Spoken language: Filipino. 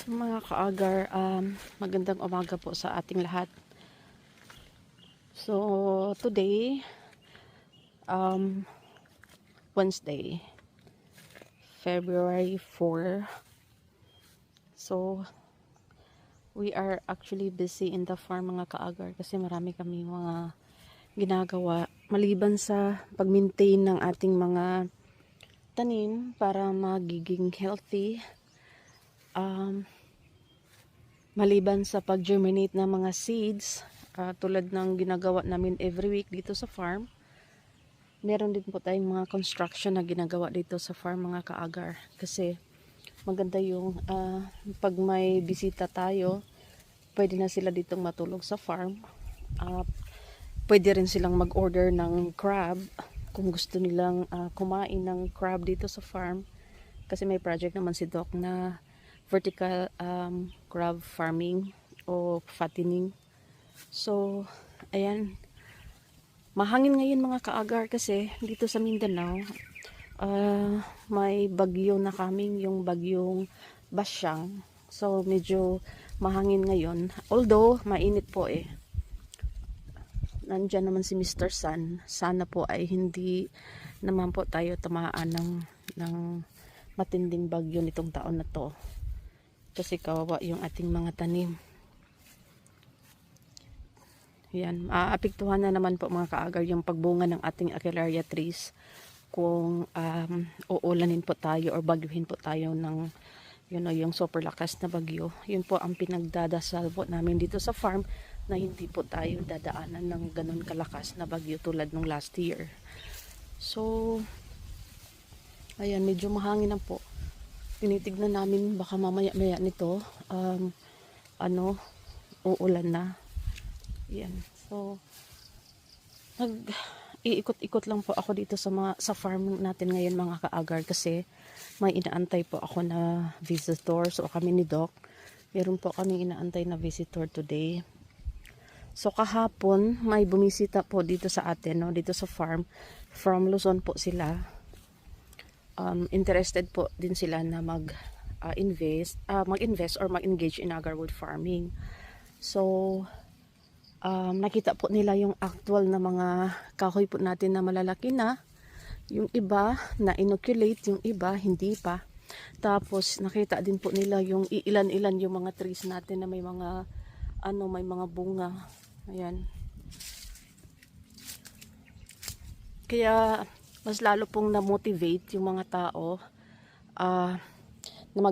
Mga kaagar, magandang umaga po sa ating lahat. So, today, Wednesday, February 4. So, we are actually busy in the farm mga kaagar kasi marami kami mga ginagawa maliban sa pag-maintain ng ating mga tanim para magiging healthy. Maliban sa pag-germinate ng mga seeds, tulad ng ginagawa namin every week dito sa farm, meron din po tayong mga construction na ginagawa dito sa farm mga kaagar. Kasi maganda yung pag may bisita tayo, pwede na sila ditong matulog sa farm. Pwede rin silang mag-order ng crab kung gusto nilang kumain ng crab dito sa farm. Kasi may project naman si Doc na vertical crab farming o fattening. So, ayan. Mahangin ngayon mga kaagar kasi dito sa Mindanao, may bagyo na kaming yung bagyong Basyang. So, medyo mahangin ngayon. Although, mainit po eh. Nandyan naman si Mr. Sun. Sana po ay hindi naman po tayo tamaan ng matinding bagyo nitong taon na to. Kasi kawawa yung ating mga tanim. Yan, maapektuhan na naman po mga kaagar yung pagbunga ng ating Arcellaria trees kung uulanin po tayo or bagyuhin po tayo ng yung super lakas na bagyo. Yun po ang pinagdadasal po namin dito sa farm na hindi po tayo dadaanan ng ganun kalakas na bagyo tulad nung last year. So, ayan, medyo mahangin na po. Tinitignan namin baka mamaya-maya nito uulan na. Yan. So, iikot-ikot lang po ako dito sa farm natin ngayon mga kaagar kasi may inaantay po ako na visitor. So, kami ni Doc, meron po kami inaantay na visitor today. So, kahapon may bumisita po dito sa atin, no, dito sa farm. From Luzon po sila. Interested po din sila na mag-invest or mag-engage in agarwood farming. So, nakita po nila yung actual na mga kahoy po natin na malalaki na. Yung iba na inoculate, yung iba hindi pa. Tapos nakita din po nila yung ilan-ilan yung mga trees natin na may mga may mga bunga. Ayan. Kaya mas lalo pong na-motivate yung mga tao na